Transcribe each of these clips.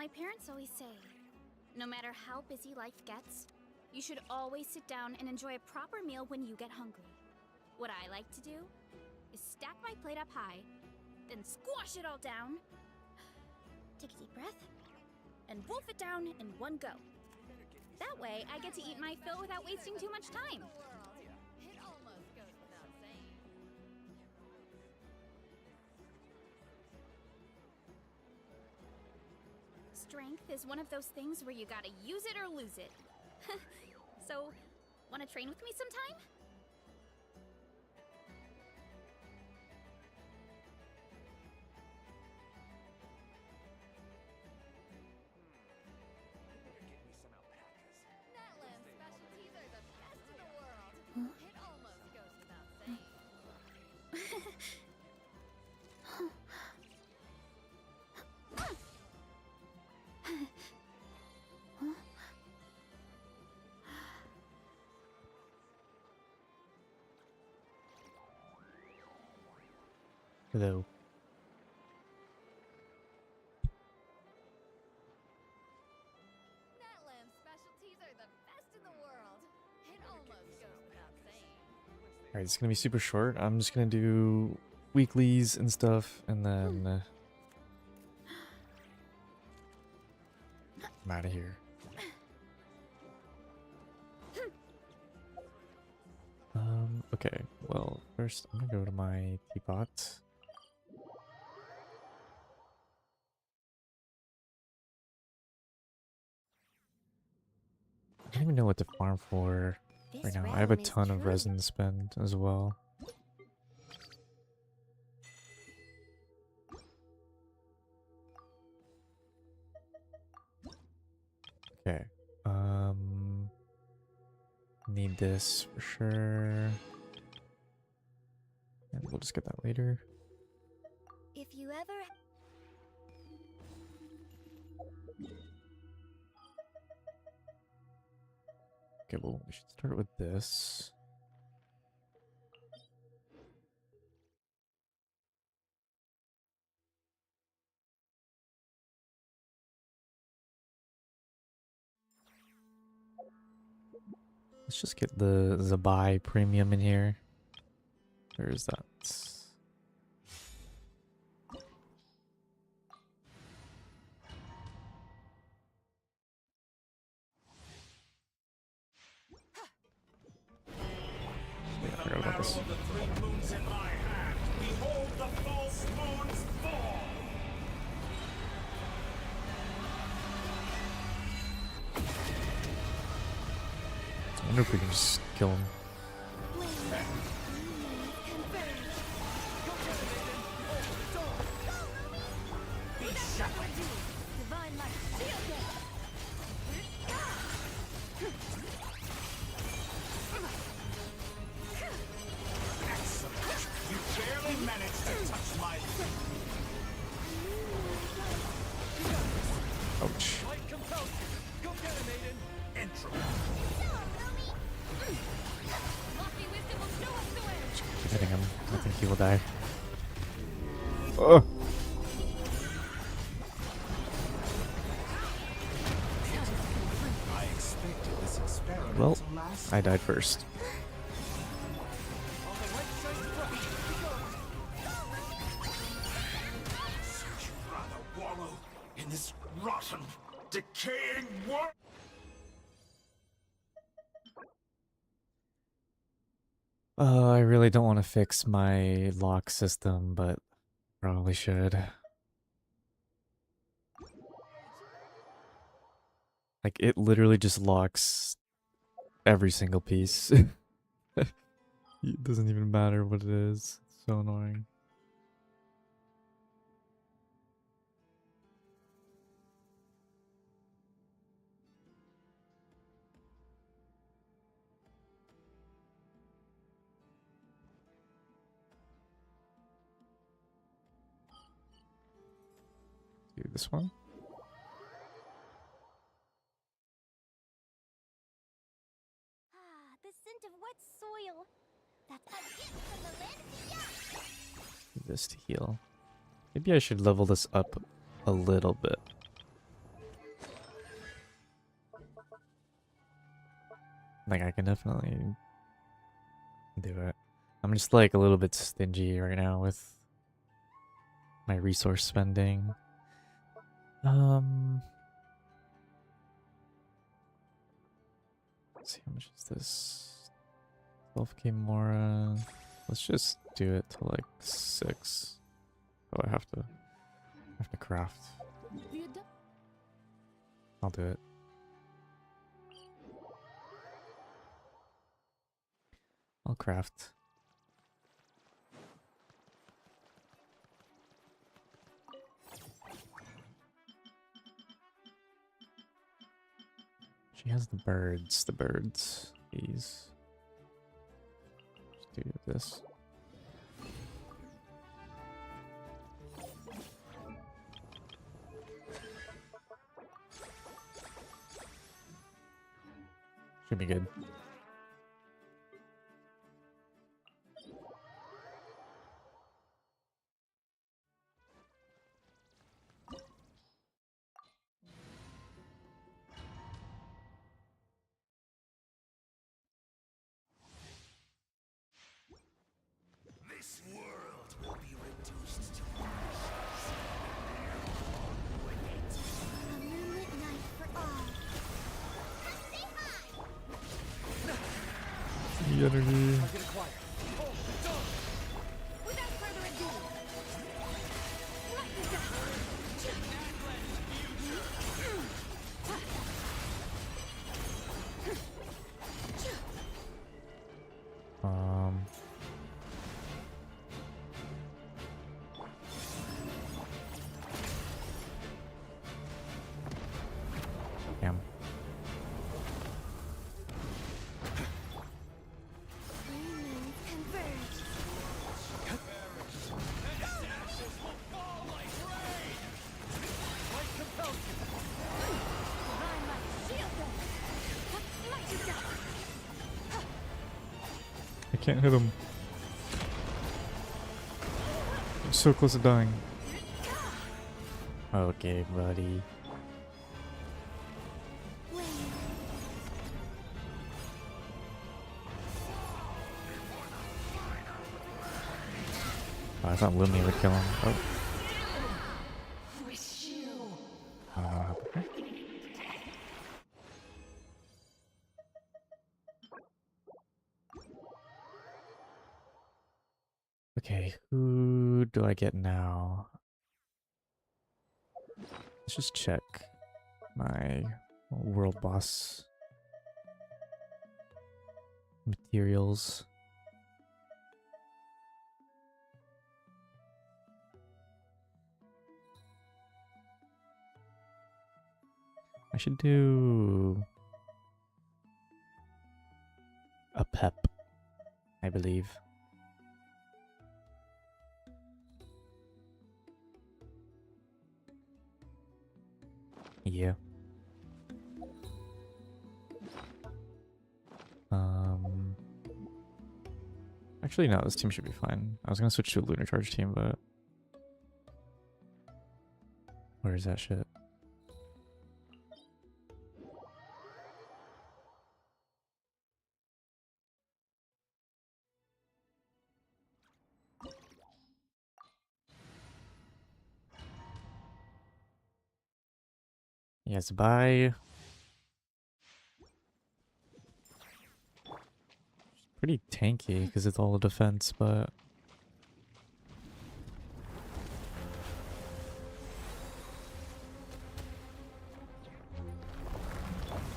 My parents always say, no matter how busy life gets, you should always sit down and enjoy a proper meal when you get hungry. What I like to do is stack my plate up high, then squash it all down, take a deep breath, and wolf it down in one go. That way, I get to eat my fill without wasting too much time. It almost goes without saying. Strength is one of those things where you gotta use it or lose it. So, wanna train with me sometime? That lamb's specialties are the best in the world. It almost goes without saying. Hello. That lamb's specialties are the best in the world. It almost goes without saying. Alright, it's gonna be super short. I'm just gonna do weeklies and stuff, and then I'm out of here. Okay, well, first I'm gonna go to my teapot. I don't even know what to farm for right now. I have a ton of resin to spend as well. Okay. Need this for sure. And we'll just get that later. If you ever... Okay, well, we should start with this. Let's just get the Zabai premium in here. Where is that? Wait, I forgot about this. I wonder if we can just kill him. You barely managed to touch my... Ouch. Go get him, Aiden. Intro. Keep hitting him. I think he will die. Oh! I expected this experiment Well, to last. I died first. You'd rather wallow in this rotten, decaying world. I really don't want to fix my lock system, but probably should. Like, it literally just locks every single piece. It doesn't even matter what it is. It's so annoying. Do this one. Ah, the scent of wet soil. That's a gift from the land. Yeah! Do this to heal. Maybe I should level this up a little bit. Like, I can definitely do it. I'm just like a little bit stingy right now with my resource spending. Let's see, how much is this? 12k more. Let's just do it to like 6. Oh, I have to craft. I'll do it. I'll craft. She has the birds. These. Let's do this. Should be good. This world will be reduced to A moonlit night for all. Say hi! The energy. Without further ado, lightning Damn. humans converge. Behind my shield then. Light you down. I can't hit him. I'm so close to dying. Okay, buddy. Oh, I thought Lumia would kill him. Oh. Okay. Okay, who do I get now? Let's just check my world boss materials. I should do a pep, I believe. Yeah. Actually, no, this team should be fine. I was gonna switch to a Lunar Charge team, but where is that shit? Yes, bye. Pretty tanky because it's all defense, but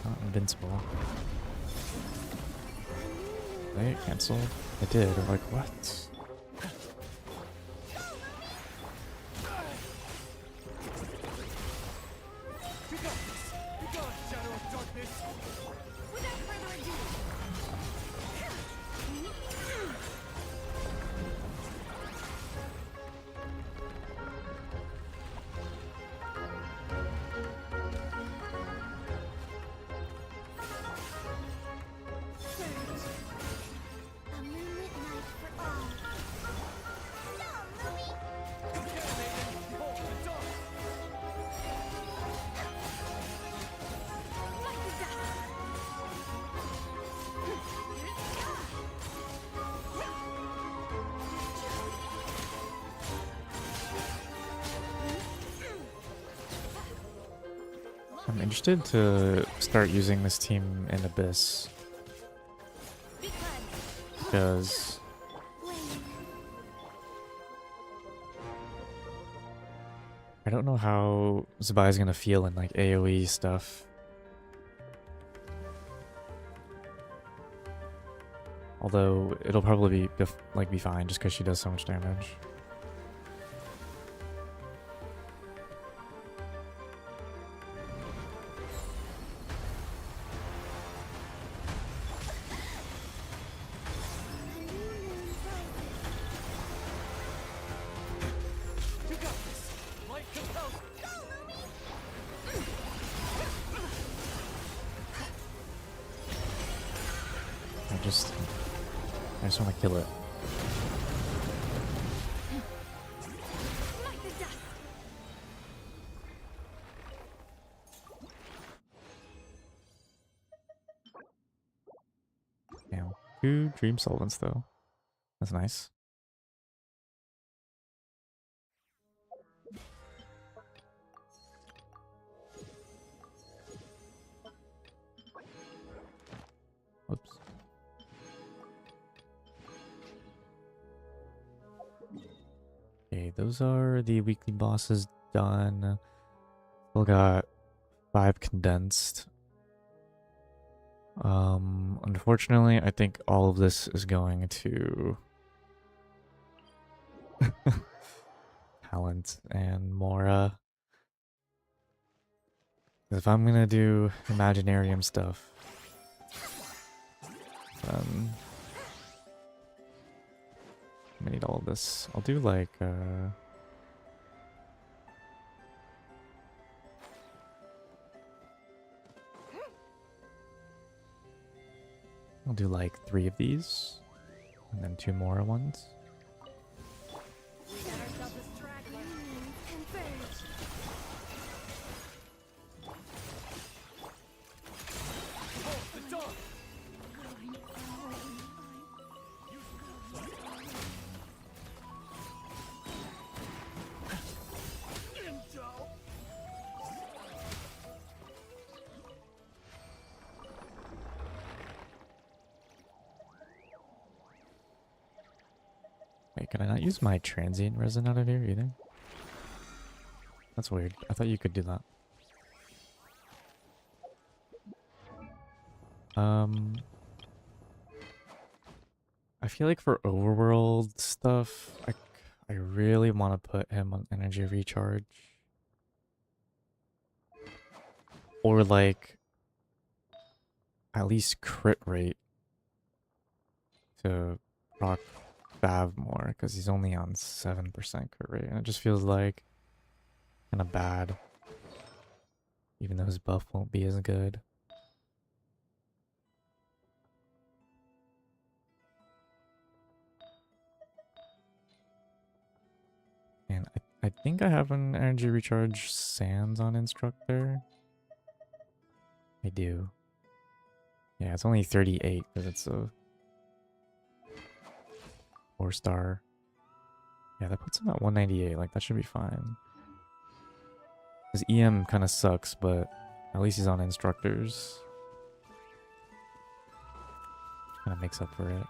not invincible. Right? Cancelled. I did. I'm like, what? Without further ado. A moonlit night for all. I'm interested to start using this team in Abyss. Because I don't know how Zabai's gonna feel in like AoE stuff. Although it'll probably be fine just because she does so much damage. I just want to kill it. Now, 2 dream solvents though. That's nice. Whoops. Okay, those are the weekly bosses done. Still got 5 condensed. Unfortunately, I think all of this is going to Talent and Mora. If I'm gonna do Imaginarium stuff, then I need all of this. I'll do like I'll do like 3 of these, and then 2 more ones. Wait, can I not use my transient resin out of here either? That's weird. I thought you could do that. I feel like for overworld stuff, I really want to put him on energy recharge. Or like at least crit rate to proc Bav more, because he's only on 7% crit rate, and it just feels like kind of bad, even though his buff won't be as good. And I think I have an energy recharge Sands on Instructor. I do. Yeah, it's only 38 because it's a 4-star. Yeah, that puts him at 198. Like, that should be fine. His EM kind of sucks, but at least he's on Instructors. Kind of makes up for it.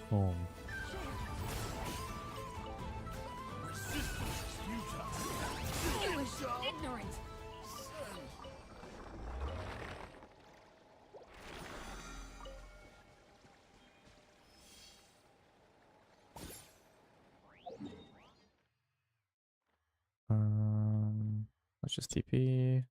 Boom. Ignorant. Let's just TP.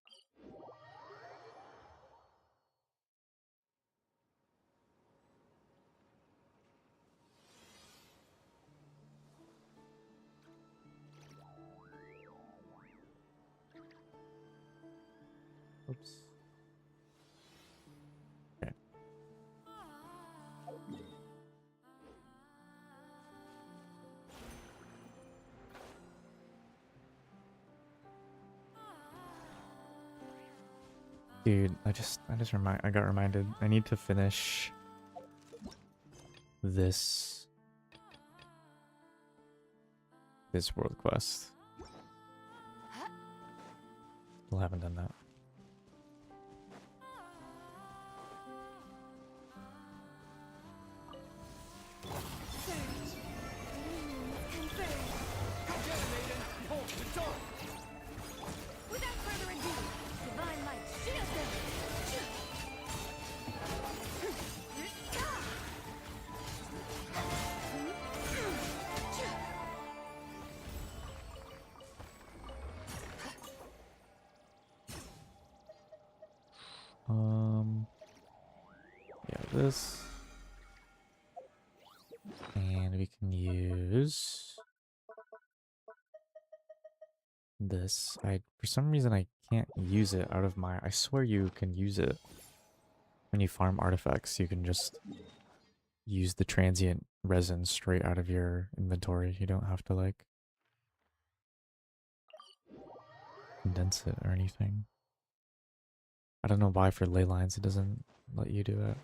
Oops. Okay. Dude, I got reminded. I need to finish this world quest. Still haven't done that. Without further ado, divine light, shield them! Yeah, this. And we can use this. For some reason I can't use it out of my, I swear you can use it when you farm artifacts. You can just use the transient resin straight out of your inventory. You don't have to like condense it or anything. I don't know why for ley lines it doesn't let you do it.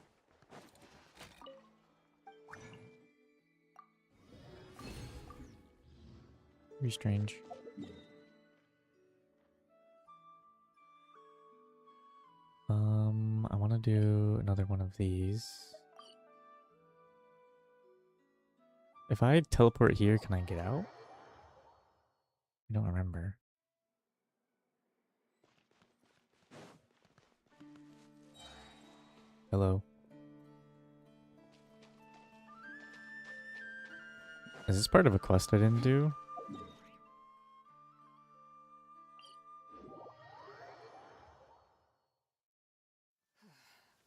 Pretty strange. I want to do another one of these. If I teleport here, can I get out? I don't remember. Hello. Is this part of a quest I didn't do?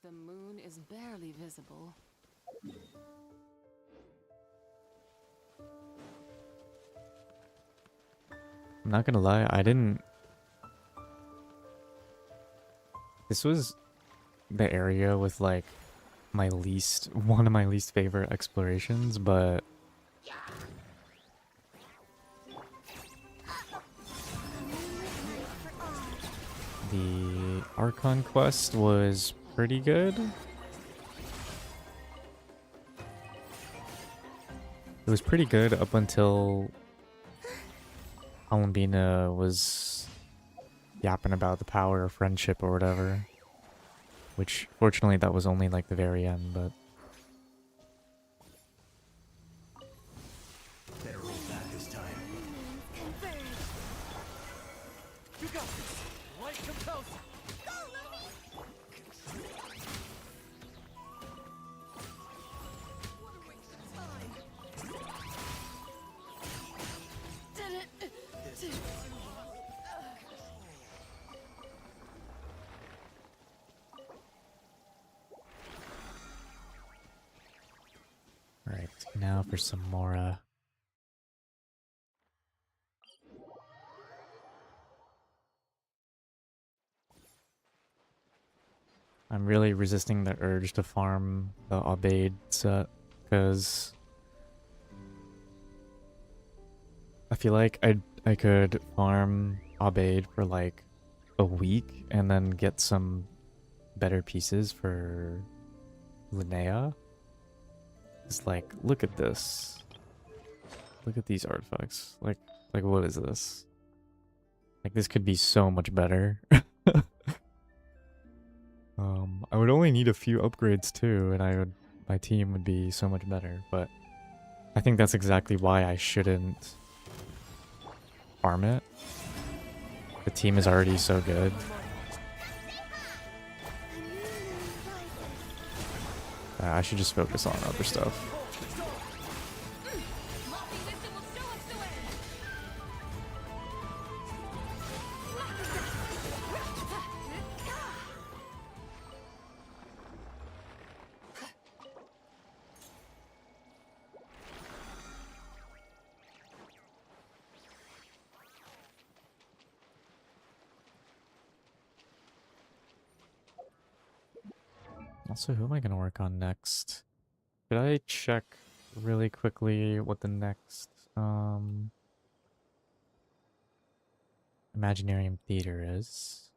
The moon is barely visible. I'm not gonna lie, I didn't... This was the area with like one of my least favorite explorations, but the Archon quest was pretty good. It was pretty good up until Alambina was yapping about the power of friendship or whatever. Which, fortunately, that was only like the very end, but... Better roll back this time. You got this! Light compels you! Alright, now for some more, I'm really resisting the urge to farm the Aubade set, because I feel like I could farm Aubade for like a week and then get some better pieces for Linnea. It's like, look at this. Look at these artifacts. Like what is this? Like this could be so much better. I would only need a few upgrades too, and my team would be so much better, but I think that's exactly why I shouldn't farm it. The team is already so good. I should just focus on other stuff. Also, who am I gonna work on next? Could I check really quickly what the next Imaginarium Theater is?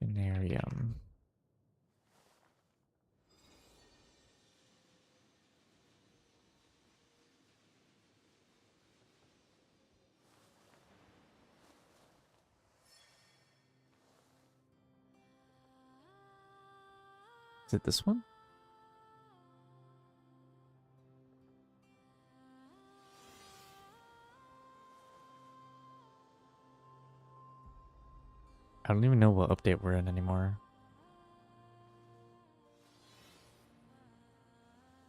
Imaginarium. Is it this one? I don't even know what update we're in anymore.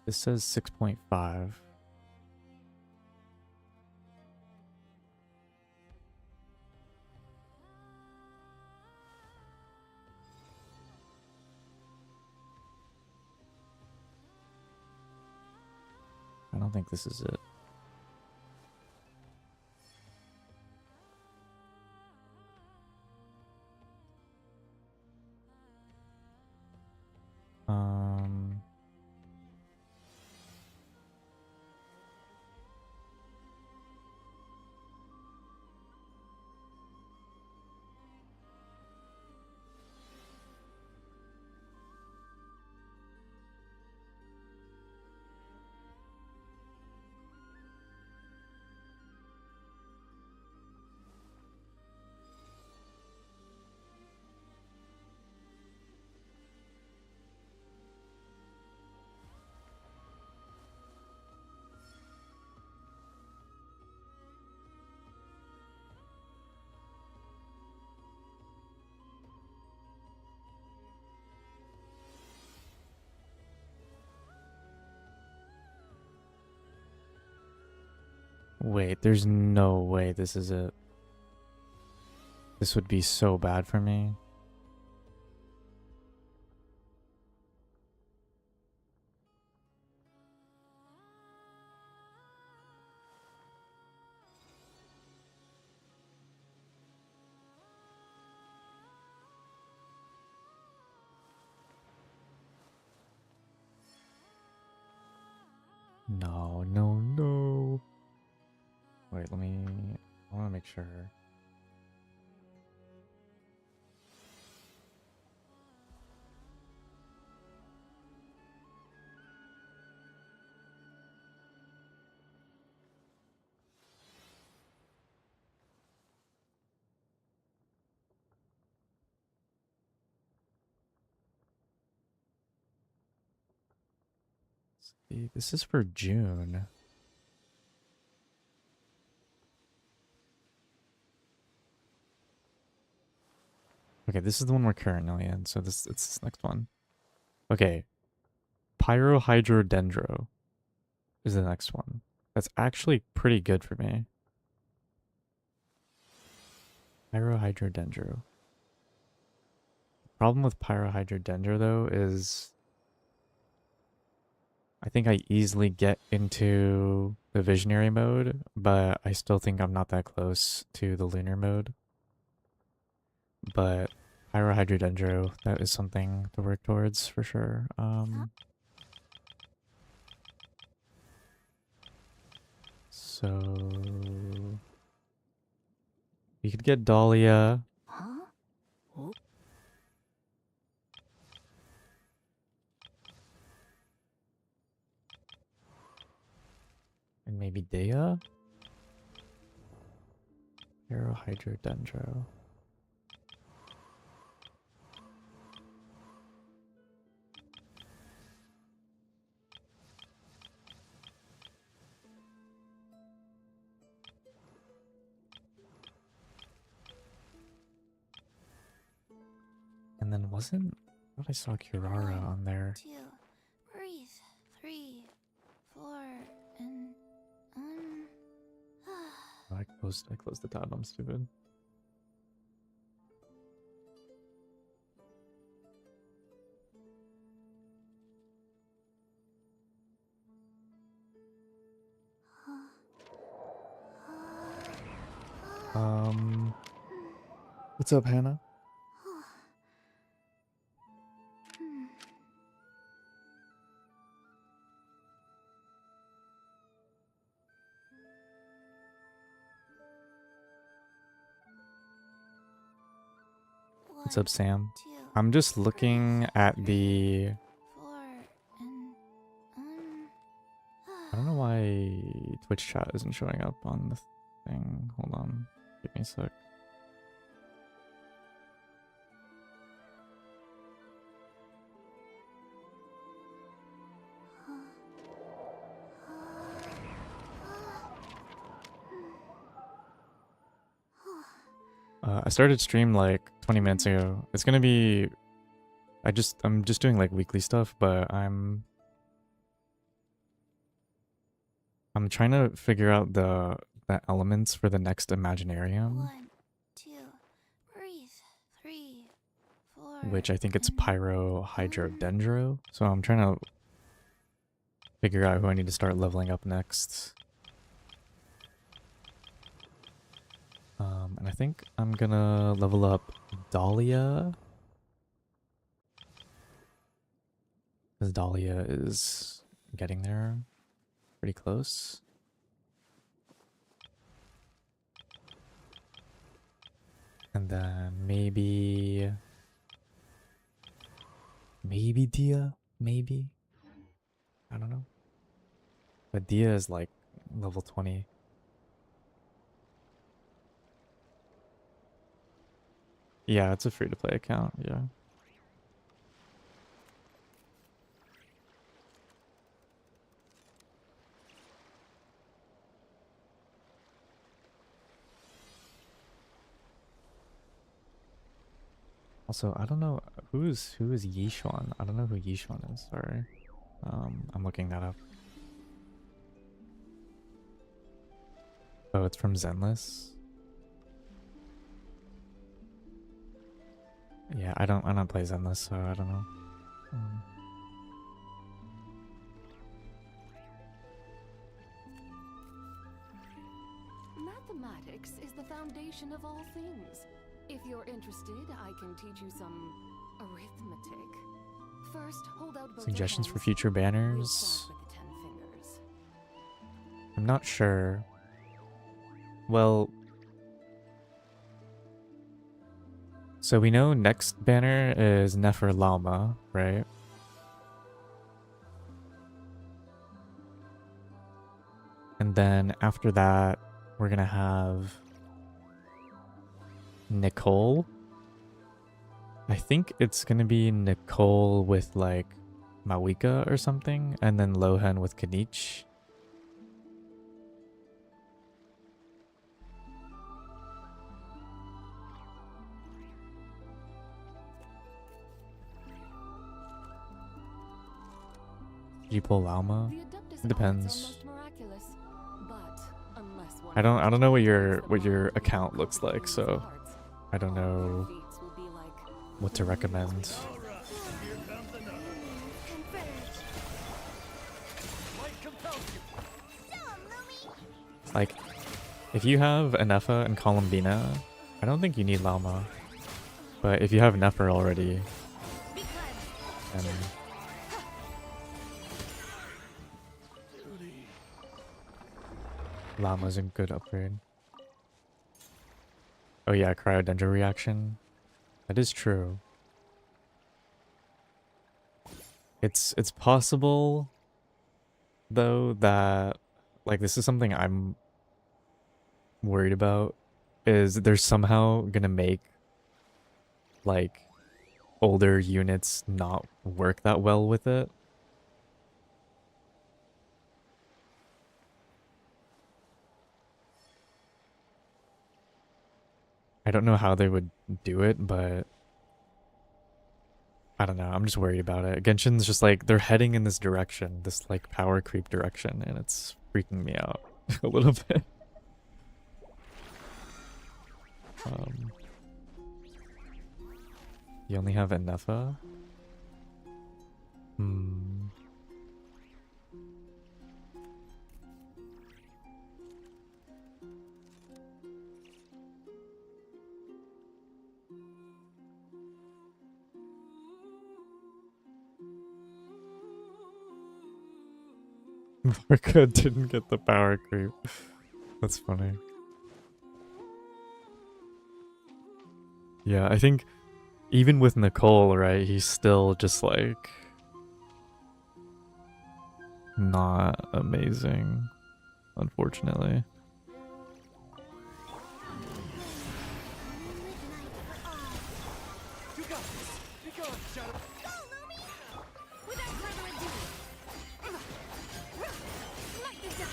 This says 6.5. I don't think this is it. Um, wait, there's no way this is it. This would be so bad for me. No, no, no. Wait, I want to make sure. See, this is for June. Okay, this is the one we're currently in, so it's this next one. Okay. Pyrohydrodendro is the next one. That's actually pretty good for me. Pyrohydrodendro. Problem with Pyrohydrodendro though is I think I easily get into the visionary mode, but I still think I'm not that close to the lunar mode. But Pyrohydrodendro, that is something to work towards for sure. So you could get Dahlia. Huh? Oh. And maybe Dea? Pyrohydrodendro. And then wasn't... I thought I saw Kirara on there. 2, breathe. 3, 4, and Oh, I closed the tab, I'm stupid. What's up, Hannah? What's up, Sam? I'm just looking at the... I don't know why Twitch chat isn't showing up on the thing. Hold on. Give me a sec. I started stream like 20 minutes ago. It's gonna be... I'm just doing like weekly stuff, but I'm trying to figure out the elements for the next Imaginarium. 1, 2, breathe. 3, 4. Which I think it's Pyro Hydro Dendro. So I'm trying to figure out who I need to start leveling up next. And I think I'm gonna level up Dahlia. Because Dahlia is getting there pretty close. And then maybe Dia, maybe. I don't know. But Dia is like level 20. Yeah, it's a free-to-play account, yeah. Also, I don't know who is Yishuan. I don't know who Yishuan is. Sorry, I'm looking that up. Oh, it's from Zenless. Yeah, I don't play Zenless, so I don't know. Mathematics is the foundation of all things. If you're interested, I can teach you some arithmetic. First, hold out both Suggestions your for hands. future We'll banners? start with the 10 fingers. I'm not sure. Well, so we know next banner is Nefer Lama, right? And then after that, we're gonna have Nicole. I think it's gonna be Nicole with like Mawika or something, and then Lohan with Kanich. Did you pull Alma? The Adeptus It depends. odds are most miraculous, but unless one I don't know what your finds the mark account of looks like, Queen's so hearts, I don't all your know feats will be like what to recommend. Light compels you. Like, if you have Anefa and Columbina, I don't think you need Lama. But if you have Nefer already, then Lama's a good upgrade. Oh yeah, Cryodendro reaction. That is true. It's possible though that like this is something I'm worried about, is they're somehow gonna make like older units not work that well with it. I don't know how they would do it, but I don't know. I'm just worried about it. Genshin's just like, they're heading in this direction, this like power creep direction, and it's freaking me out a little bit. You only have Enefa? Marco didn't get the power creep. That's funny. Yeah, I think even with Nicole, right, he's still just like not amazing, unfortunately. You got this. Be gone, Shadow. Go, Lumi! Without further ado, light this up.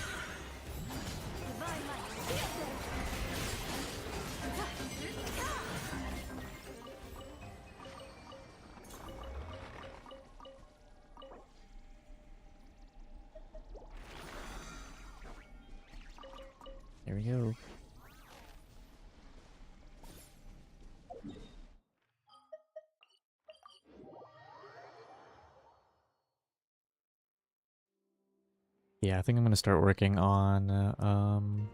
Divine light, feel this. Here we go. Yeah, I think I'm gonna start working on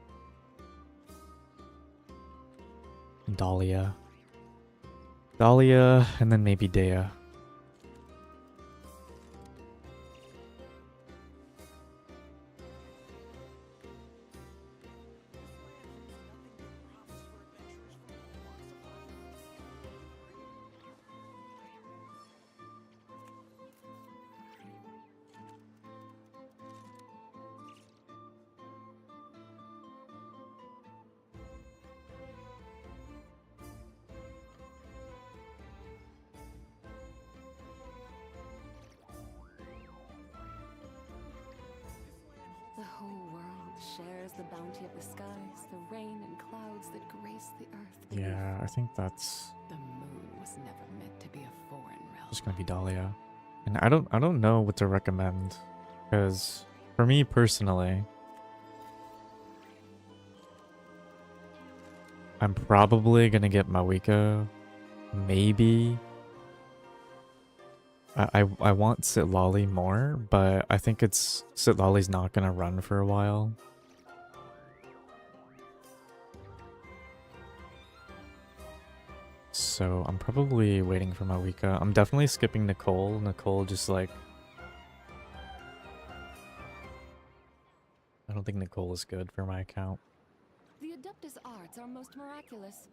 Dahlia. Dahlia, and then maybe Dea. The whole world shares the bounty of the skies, the rain and clouds that grace the earth beneath. Yeah, I think that's The moon was never meant to be a foreign realm. just gonna be Dahlia. And I don't know what to recommend. Because for me personally, I'm probably gonna get Mawiko. Maybe. I want Sitlali more, but I think Sitlali's not gonna run for a while. So I'm probably waiting for Mawiko. I'm definitely skipping Nicole. Nicole just like... I don't think Nicole is good for my account. The Adeptus arts are most miraculous,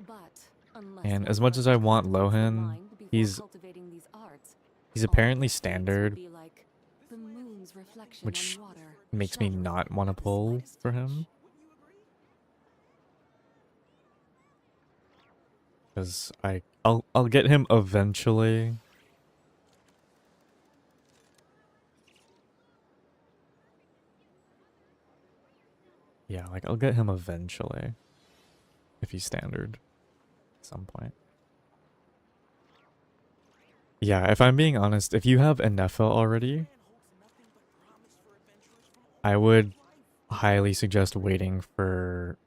but unless And one as much as I first want cultivates the Lohan, mind before he's cultivating these arts, apparently all fates will standard, be like the moon's reflection which on water, makes me shattering not want to at the pull slightest for touch. him. Because I'll get him eventually. Yeah, like I'll get him eventually. If he's standard. At some point. Yeah, if I'm being honest, if you have Enefa already, I would highly suggest waiting for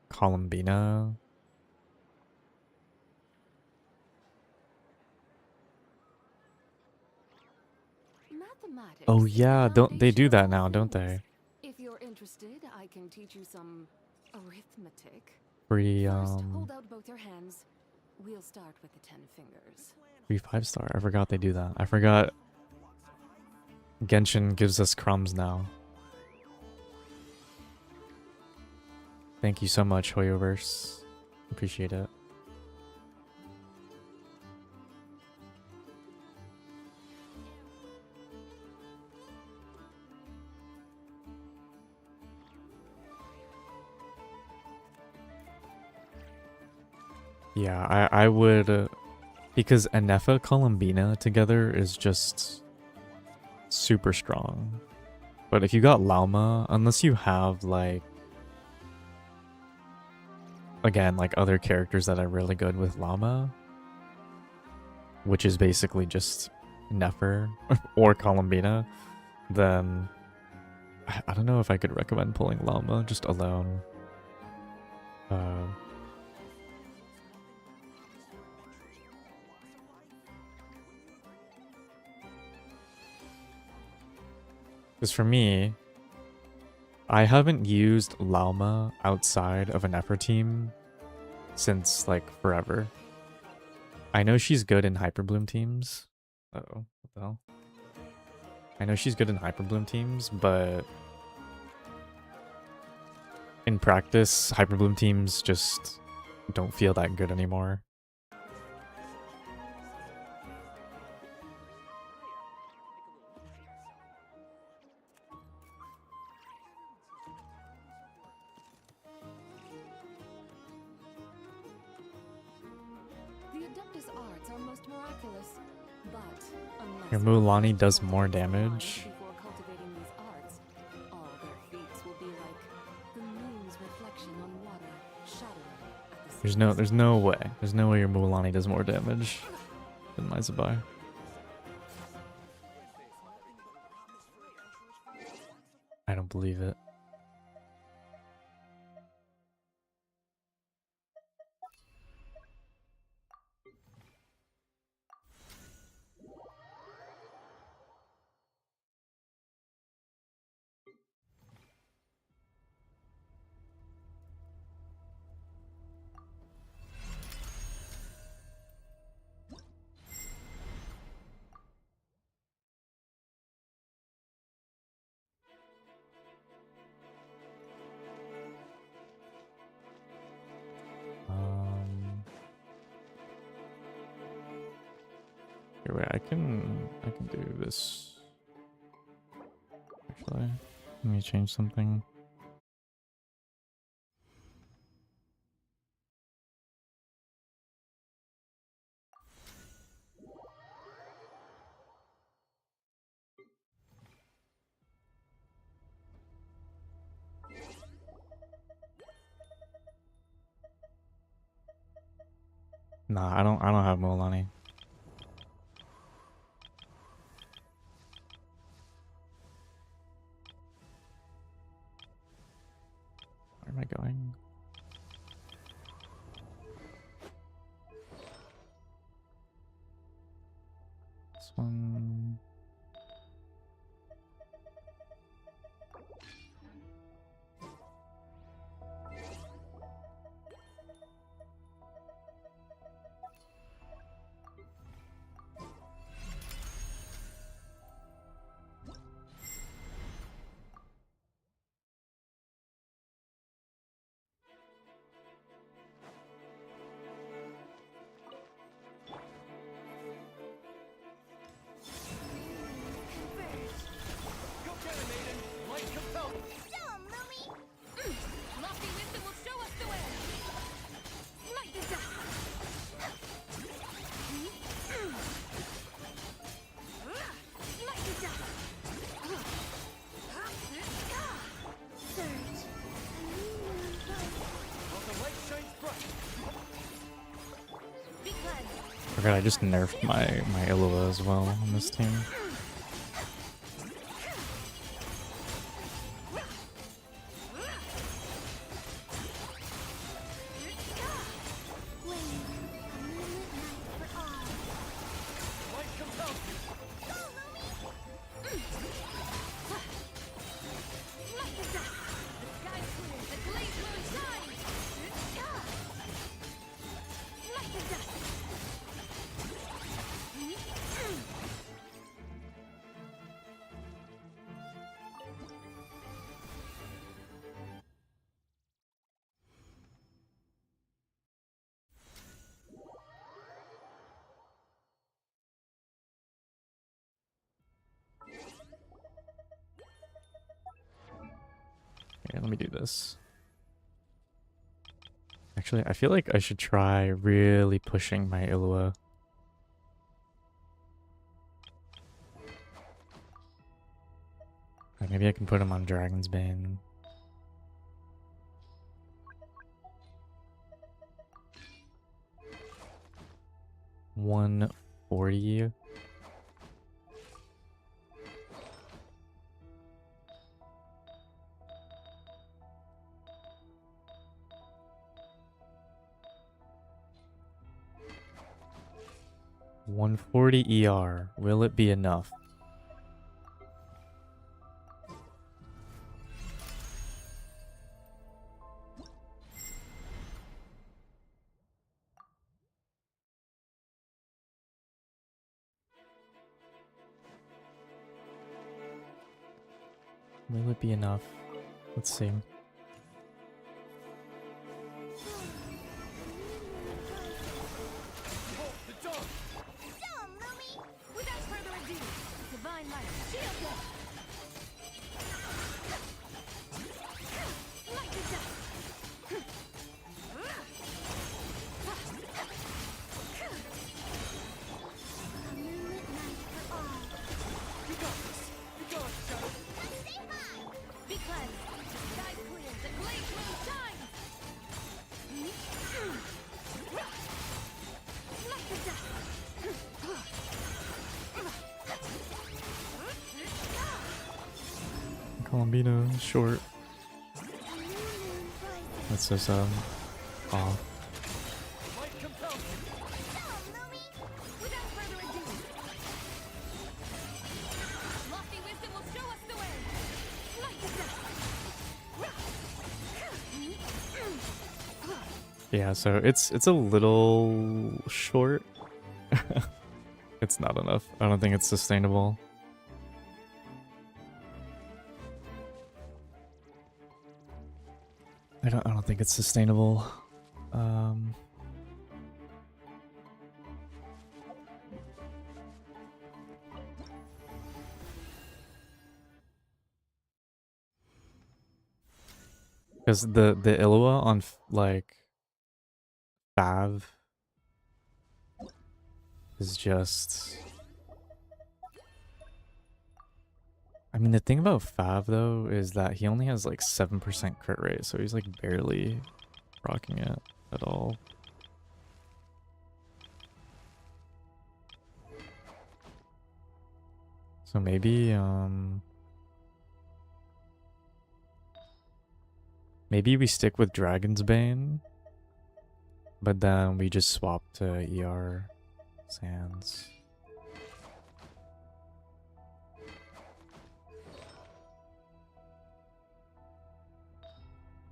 Columbina. Mathematics Oh is the yeah, don't they do foundation of that all now, don't things. they? If you're interested, I can teach you some arithmetic. Free First, hold out both your hands. We'll start with the 10 fingers. free 5-star. I forgot they do that. I forgot Genshin gives us crumbs now. Thank you so much, Hoyoverse. Appreciate it. Yeah, I would... because Enefa Columbina together is just super strong. But if you got Lauma, unless you have like... again, like other characters that are really good with Llama, which is basically just Nefer or Columbina, then I don't know if I could recommend pulling Llama just alone. Because for me, I haven't used Lauma outside of an Nefer team since like forever. I know she's good in Hyperbloom teams. Uh-oh, what the hell? I know she's good in Hyperbloom teams, but in practice, Hyperbloom teams just don't feel that good anymore. The Adeptus arts are most miraculous, but unless Your one Mulaney knows does what more they require damage. before cultivating these arts, all their feats will be like the moon's reflection on water, shattering at the There's no way. There's no way your Mulaney does more damage than my Zabai. I don't believe it. Here, wait, I can do this. Actually, let me change something. Nah, I don't have Mulaney. Where am I going? This one. Go get him, Aiden! Light compel! Lofty wisdom will show us the way. Smite the dust. Smite the dust. Surge. While the light shines bright, Be cleansed. I forgot I just nerfed my Illua as well on this team. light compels you! Smite the dust. The sky clears. The glazed moon shines. Smite the dust. Okay, let me do this. Actually, I feel like I should try really pushing my Illua. Maybe I can put him on Dragon's Bane. $140. $140 ER. Will it be enough? Will it be enough? Let's see. Colombina short. That's so sad. Aw. Light compels me. Without further ado, lofty wisdom will show us the way. Light the Yeah, so it's a little short. It's not enough. I don't think it's sustainable. I don't think it's sustainable. Because the Illua on like Fav is just. I mean, the thing about Fav though is that he only has like 7% crit rate, so he's like barely rocking it at all. So maybe maybe we stick with Dragon's Bane, but then we just swap to ER Sands.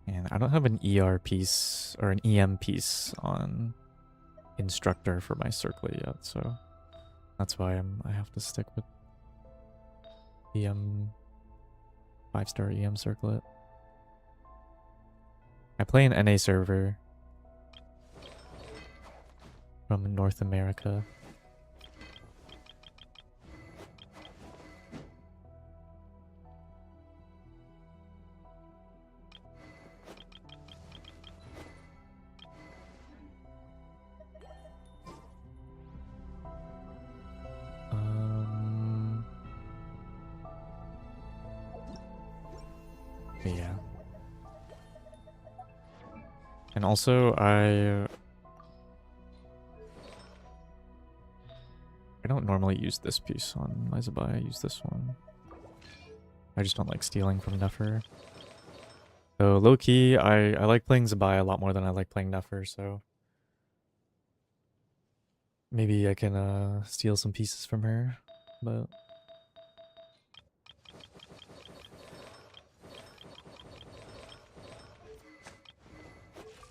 And I don't have an ER piece or an EM piece on Instructor for my circlet yet, so that's why I have to stick with EM 5-star EM circlet. I play an NA server from North America. Yeah. And also, I don't normally use this piece on my Zabai. I use this one. I just don't like stealing from Nefer. So low-key, I like playing Zabai a lot more than I like playing Nefer, so maybe I can steal some pieces from her, but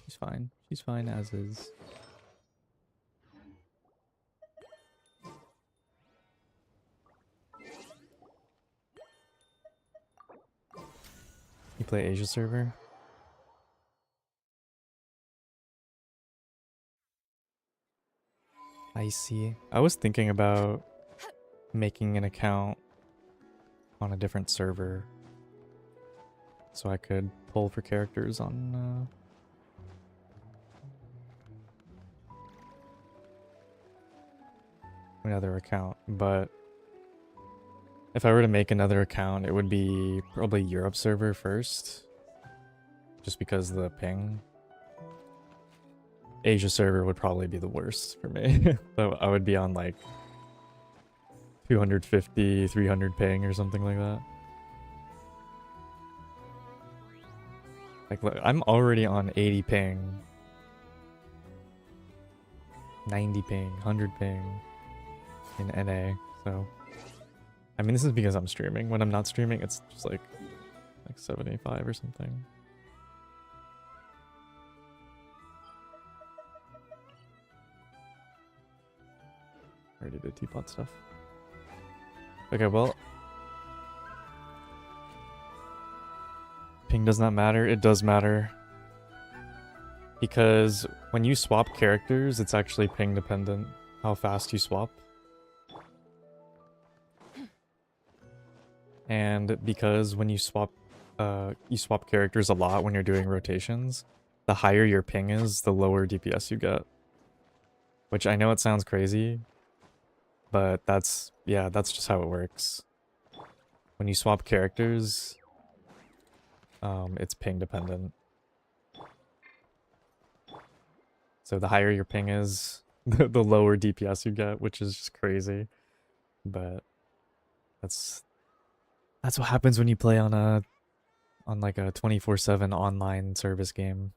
she's fine. She's fine as is. You play Asia server? I see. I was thinking about making an account on a different server so I could pull for characters on another account, but if I were to make another account, it would be probably Europe server first, just because of the ping. Asia server would probably be the worst for me. So I would be on like 250, 300 ping or something like that. Like, look, I'm already on 80 ping, 90 ping, 100 ping in NA, so I mean, this is because I'm streaming. When I'm not streaming, it's just like 75 or something. Already did teapot stuff. Okay, well, ping does not matter. It does matter. Because when you swap characters, it's actually ping dependent, how fast you swap. And because when you swap characters a lot when you're doing rotations, the higher your ping is, the lower DPS you get. Which I know it sounds crazy, but that's just how it works. When you swap characters, it's ping dependent. So the higher your ping is, the lower DPS you get, which is just crazy. But that's That's what happens when you play on like a 24/7 online service game.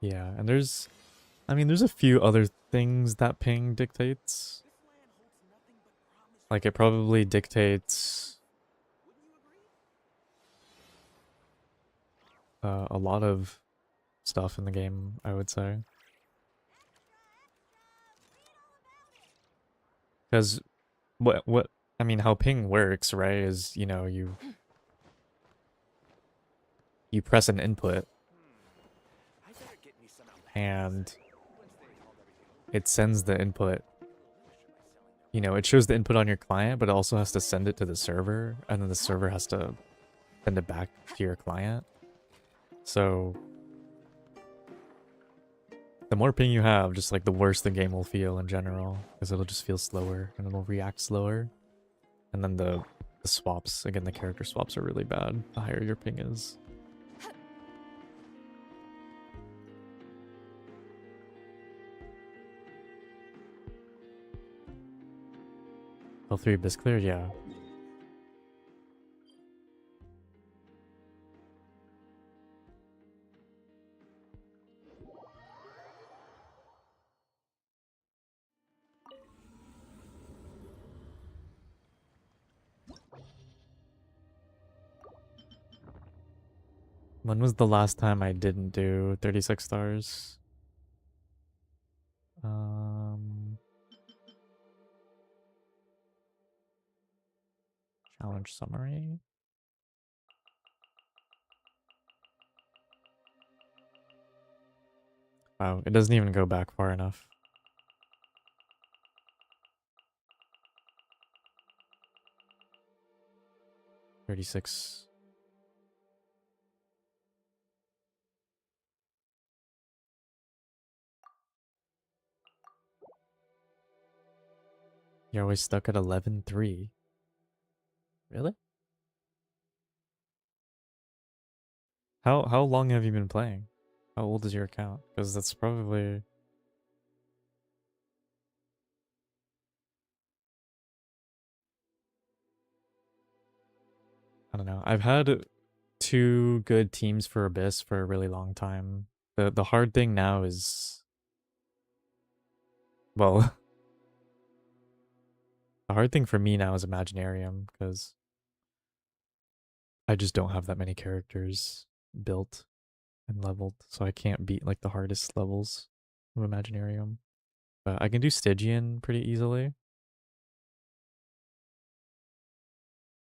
Yeah, and I mean, there's a few other things that ping dictates. Like, it probably dictates a lot of stuff in the game, I would say. Because I mean, how ping works, right, is, you know, you press an input and it sends the input. You know, it shows the input on your client, but it also has to send it to the server, and then the server has to send it back to your client. So the more ping you have, just like the worse the game will feel in general, because it'll just feel slower and it'll react slower. And then the swaps, again, the character swaps are really bad the higher your ping is. L3 Abyss clear, yeah. When was the last time I didn't do 36 stars? Challenge summary. Wow, it doesn't even go back far enough. $36. You're always stuck at 11.3. Really? How long have you been playing? How old is your account? Because that's probably... I don't know. I've had 2 good teams for Abyss for a really long time. The hard thing now is... Well, the hard thing for me now is Imaginarium, because I just don't have that many characters built and leveled, so I can't beat like the hardest levels of Imaginarium. But I can do Stygian pretty easily.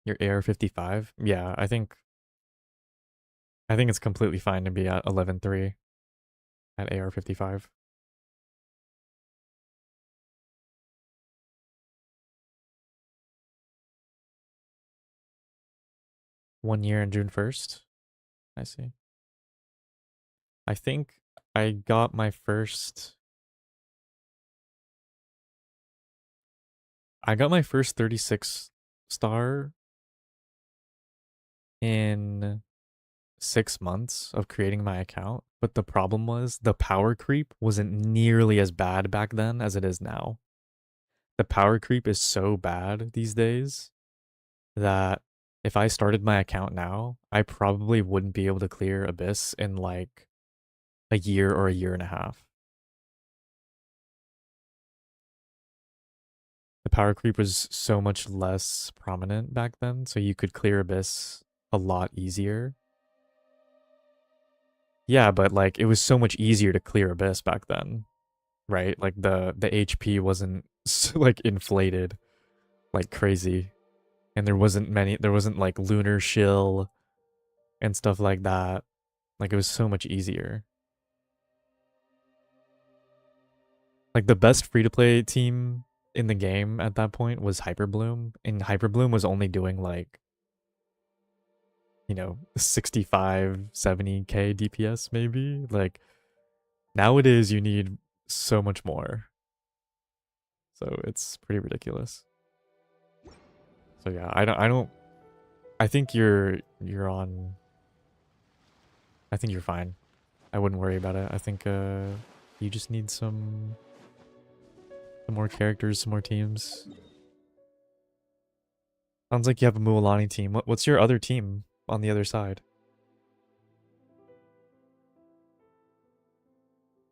Your AR-55? Yeah, I think it's completely fine to be at 11.3 at AR-55. One year in June 1st. I see. I think I got my first 36 star in 6 months of creating my account, but the problem was the power creep wasn't nearly as bad back then as it is now. The power creep is so bad these days that if I started my account now, I probably wouldn't be able to clear Abyss in like a year or a year and a half. The power creep was so much less prominent back then, so you could clear Abyss a lot easier. Yeah, but like it was so much easier to clear Abyss back then, right? Like the HP wasn't like inflated like crazy, and there wasn't like lunar shill and stuff like that. Like it was so much easier. Like the best free-to-play team in the game at that point was Hyperbloom, and Hyperbloom was only doing like, you know, 65, 70k DPS maybe. Like nowadays you need so much more. So it's pretty ridiculous. So yeah, I think you're on, I think you're fine. I wouldn't worry about it. I think you just need some more characters, some more teams. Sounds like you have a Mualani team. What's your other team on the other side?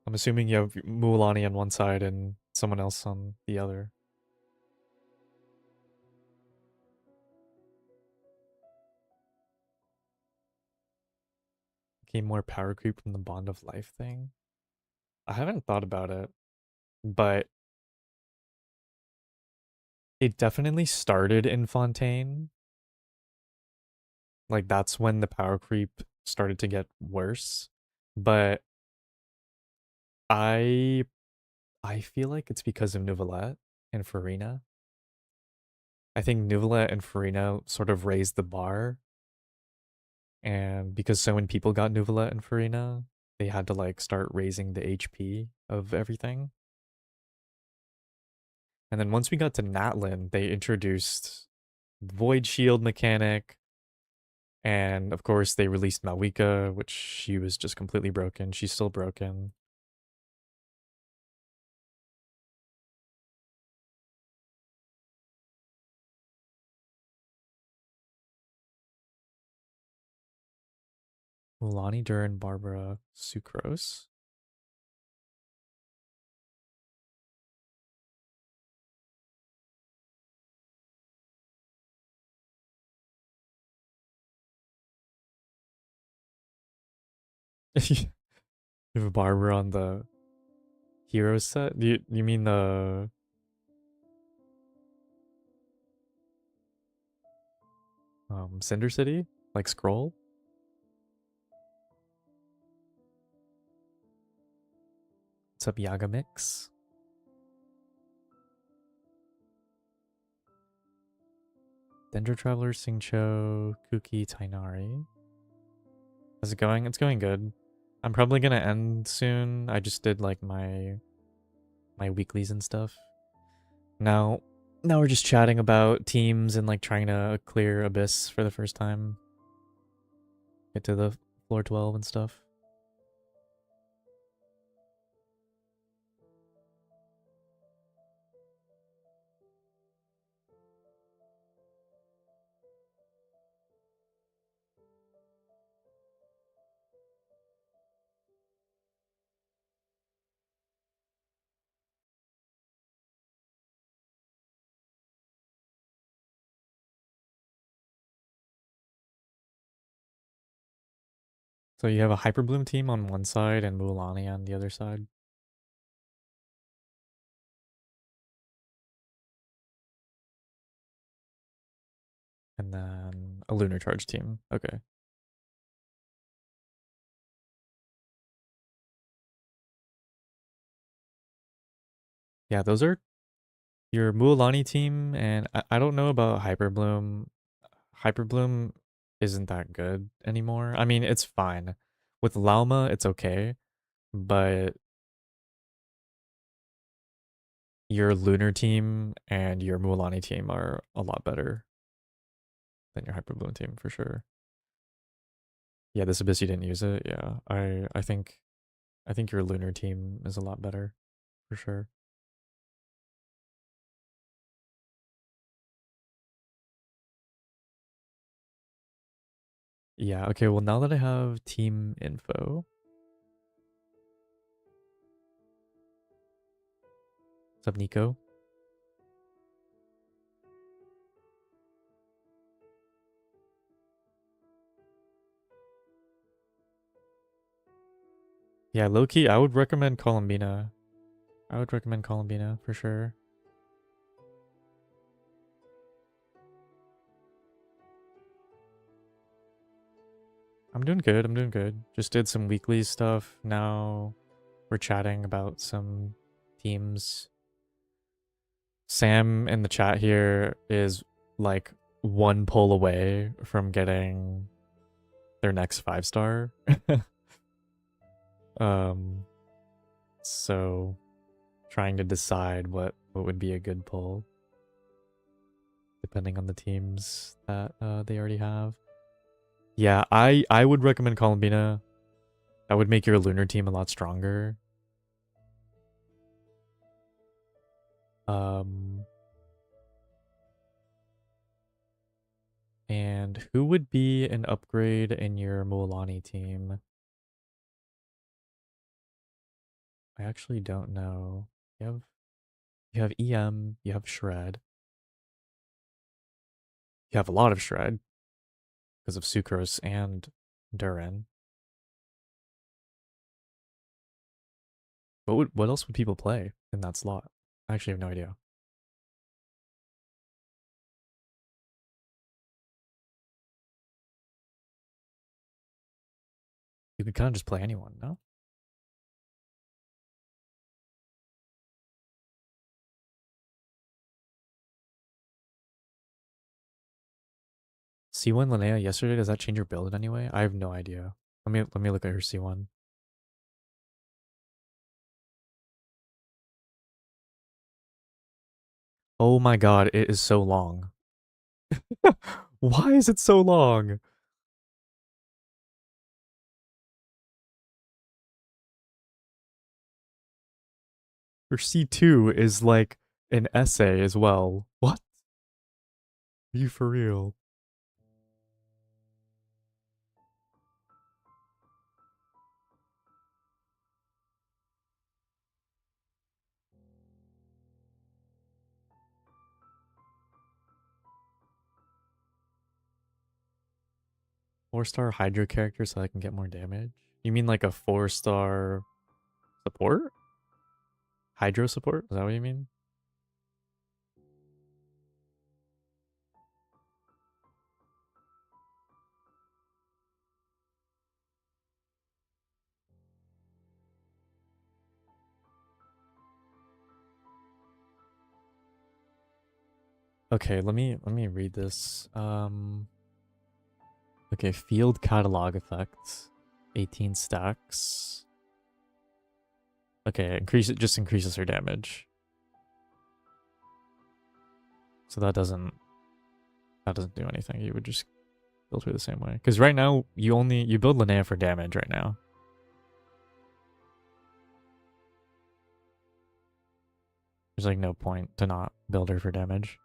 I'm assuming you have Mualani on one side and someone else on the other. Gain more power creep from the Bond of Life thing? I haven't thought about it, but it definitely started in Fontaine. Like, that's when the power creep started to get worse. But I feel like it's because of Neuvillette and Farina. I think Neuvillette and Farina sort of raised the bar. And because so many people got Neuvillette and Farina, they had to like start raising the HP of everything. And then once we got to Natlin, they introduced Void Shield mechanic. And of course, they released Malwika, which she was just completely broken. She's still broken. Mualani, Duran, Barbara, Sucrose. You have a Barbara on the hero set? You mean the Cinder City? Like scroll? What's up, Yaga Mix? Dendro Traveler, Singcho, Kuki, Tainari. How's it going? It's going good. I'm probably gonna end soon. I just did like my weeklies and stuff. Now we're just chatting about teams and like trying to clear Abyss for the first time. Get to the floor 12 and stuff. So you have a Hyperbloom team on one side and Mualani on the other side. And then a Lunar Charge team. Okay. Yeah, those are your Mualani team, and I don't know about Hyperbloom. Hyperbloom isn't that good anymore. I mean, it's fine. With Lauma, it's okay, but your Lunar team and your Mualani team are a lot better than your Hyperbloom team for sure. Yeah, this Abyss you didn't use it. Yeah, I think your Lunar team is a lot better for sure. Yeah, okay, well now that I have team info. What's up, Nico? Yeah, low-key, I would recommend Columbina. I would recommend Columbina for sure. I'm doing good, I'm doing good. Just did some weekly stuff. Now we're chatting about some teams. Sam in the chat here is like one pull away from getting their next 5-star. So trying to decide what would be a good pull depending on the teams that they already have. Yeah, I would recommend Columbina. That would make your lunar team a lot stronger. And who would be an upgrade in your Mualani team? I actually don't know. You have EM, you have Shred. You have a lot of Shred because of Sucrose and Durin. What else would people play in that slot? I actually have no idea. You could kind of just play anyone, no? C1 Linnea yesterday, does that change your build in any way? I have no idea. Let me look at her C1. Oh my god, it is so long. Why is it so long? Her C2 is like an essay as well. What? Are you for real? Four-star Hydro character so I can get more damage? You mean like a four-star support? Hydro support? Is that what you mean? Okay, let me read this. Okay, field catalog effects. 18 stacks. Okay, just increases her damage. So that doesn't do anything. You would just build her the same way. Because right now you build Linnea for damage right now. There's like no point to not build her for damage.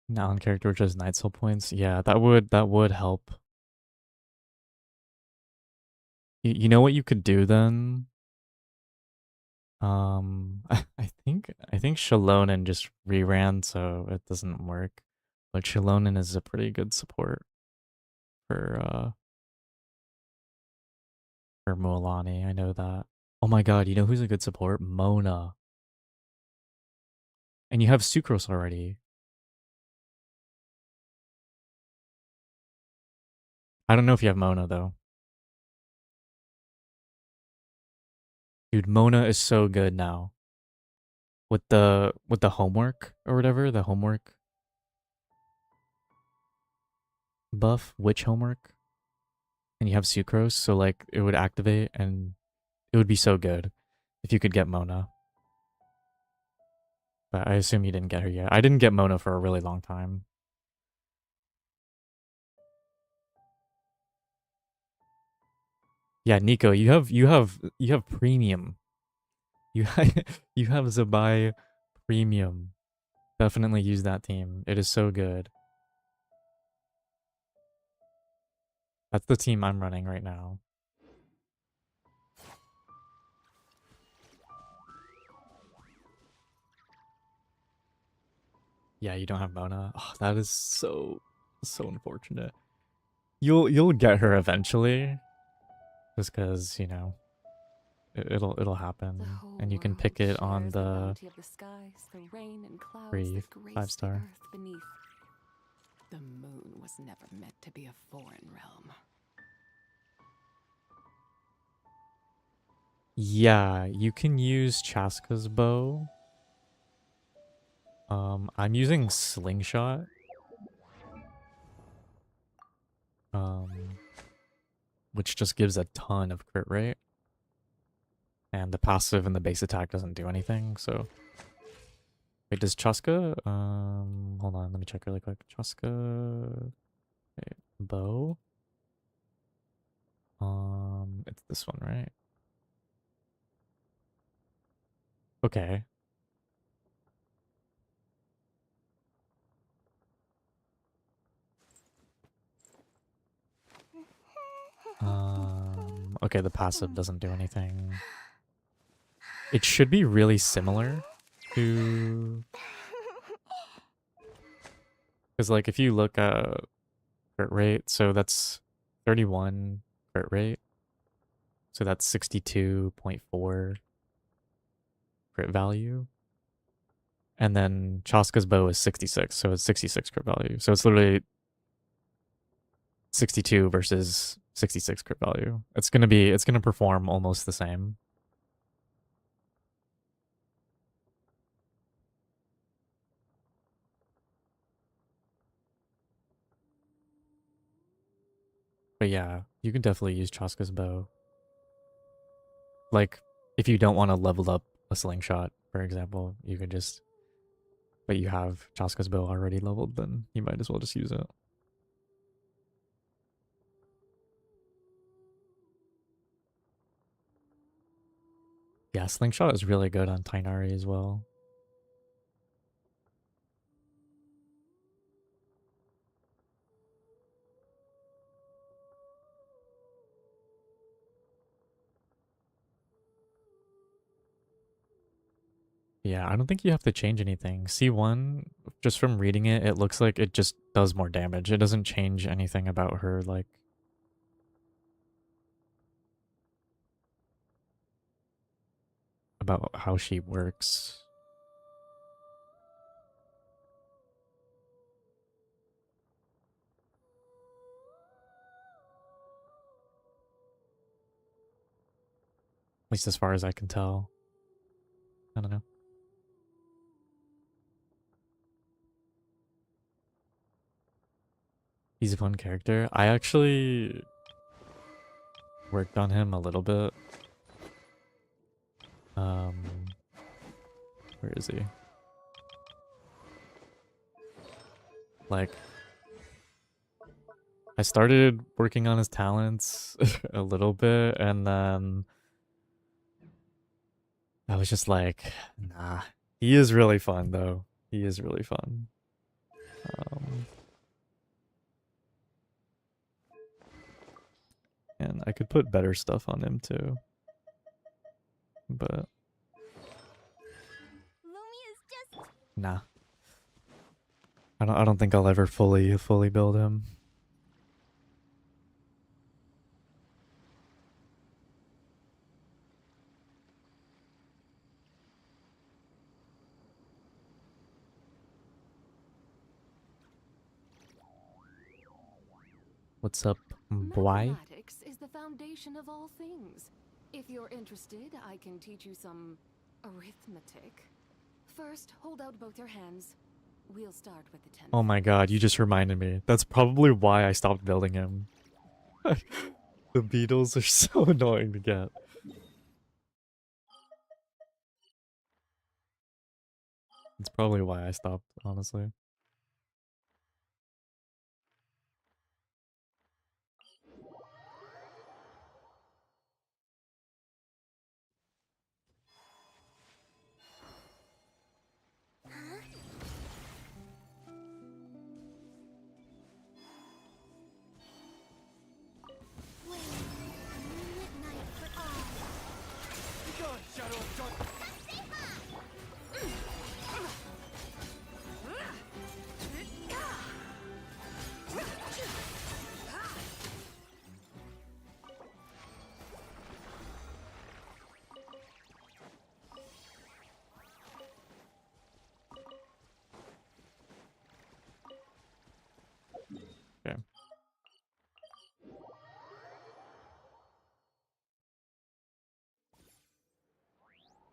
Now on character which has Night Soul points. Yeah, that would help. You know what you could do then? I think Shalonen just reran, so it doesn't work. But Shalonen is a pretty good support for Mualani. I know that. Oh my god, you know who's a good support? Mona. And you have Sucrose already. I don't know if you have Mona though. Dude, Mona is so good now. With the homework or whatever, the homework buff, witch homework. And you have Sucrose, so like it would activate and it would be so good if you could get Mona. But I assume you didn't get her yet. I didn't get Mona for a really long time. Yeah, Nico, you have premium. You you have Zabai premium. Definitely use that team. It is so good. That's the team I'm running right now. Yeah, you don't have Mona. Oh, that is so unfortunate. You'll get her eventually. Just because, you know, it'll The happen, whole and you can world pick it on shares the bounty of the skies, the rain and clouds free that grace 5-star. the earth beneath. The moon was never meant to be a foreign realm. Yeah, you can use Chaska's bow. I'm using slingshot. Which just gives a ton of crit rate. And the passive and the base attack doesn't do anything, so... Wait, does Chaska... hold on, let me check really quick. Chaska... Wait, bow? It's this one, right? Okay. Okay, the passive doesn't do anything. It should be really similar to... Because, like, if you look at crit rate, so that's 31 crit rate. So that's 62.4 crit value. And then Chaska's bow is 66, so it's 66 crit value. So it's literally 62 versus 66 crit value. It's gonna perform almost the same. But yeah, you can definitely use Chaska's bow. Like, if you don't want to level up a slingshot, for example, you could just... But you have Chaska's bow already leveled, then you might as well just use it. Yeah, slingshot is really good on Tainari as well. Yeah, I don't think you have to change anything. C1, just from reading it, it looks like it just does more damage. It doesn't change anything about her, like... About how she works. At least as far as I can tell. I don't know. He's a fun character. I actually worked on him a little bit. Where is he? Like, I started working on his talents a little bit, and then I was just like, nah. He is really fun, though. He is really fun. And I could put better stuff on him, too. But... Lumia's just... Nah. I don't think I'll ever fully build him. What's up, boy? Mathematics is the foundation of all things. If you're interested, I can teach you some arithmetic. First, hold out both your hands. We'll start with the 10th. Oh my god, you just reminded me. That's probably why I stopped building him. The beetles are so annoying to get. It's probably why I stopped, honestly. Midnight for all. Be gone, Shadow of Darkness!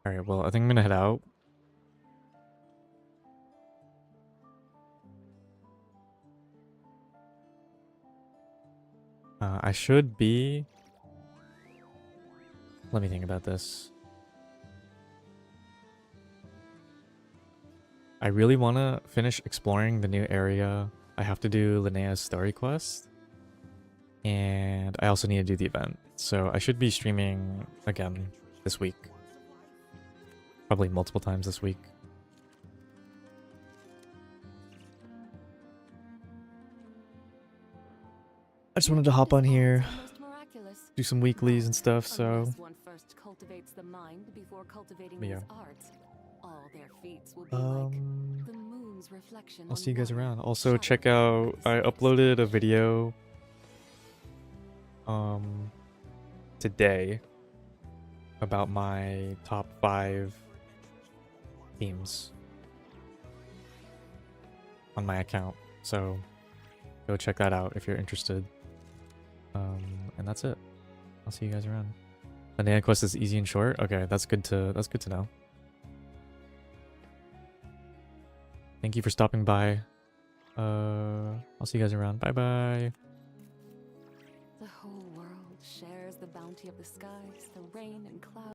Alright, well, I think I'm gonna head out. I should be... Let me think about this. I really want to finish exploring the new area. I have to do Linnea's story quest. And I also need to do the event. So I should be streaming again this week. Probably multiple times this week. I just wanted to hop on here, Most miraculous. do some weeklies and stuff, so... Unless one first cultivates the mind before cultivating Yeah. these arts, all their feats will be like the moon's reflection. I'll on see you guys water, around. Also, sharpened check by out... the I sun. uploaded a video... today about my top 5 themes on my account, so go check that out if you're interested. And that's it. I'll see you guys around. The Nana quest is easy and short. Okay, that's good to know. Thank you for stopping by. I'll see you guys around. Bye bye. The whole world shares the bounty of the skies, the rain and clouds.